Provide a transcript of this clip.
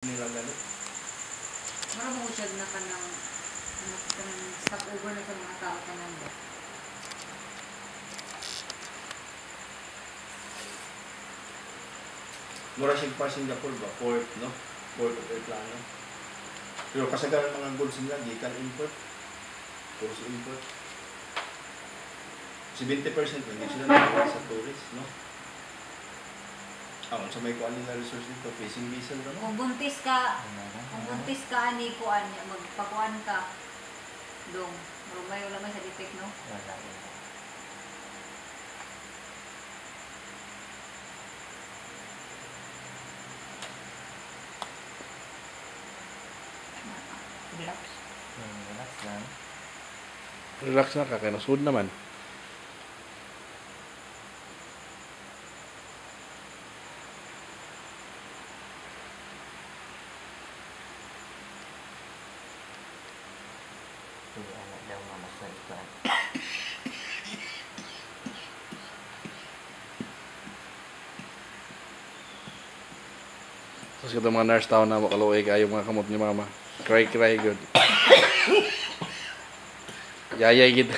nila ganit. Marami ko siya na kanang stop over na sa mga tao kanang ba. Mura siya pa Singapore ba? Port, no? Port of airplano. Pero kasagaran mga goods nila, gikan import. Puro sa import. 70% lang sila nagawa sa tourist, no? Sa may kuan nila resource dito, facing visa na Kung buntis ka ani kuan niya, magpakuan ka. Dong, rumay wala may sa detect, no? Wala. Relax. Relax lang. Relax na ka, kaya nasud naman. Hindi anak daw mamas na ikuan. Tapos ito mga nurse tao na makaluoy kayo mga kamot ni mama. Cry good. Yayay gid.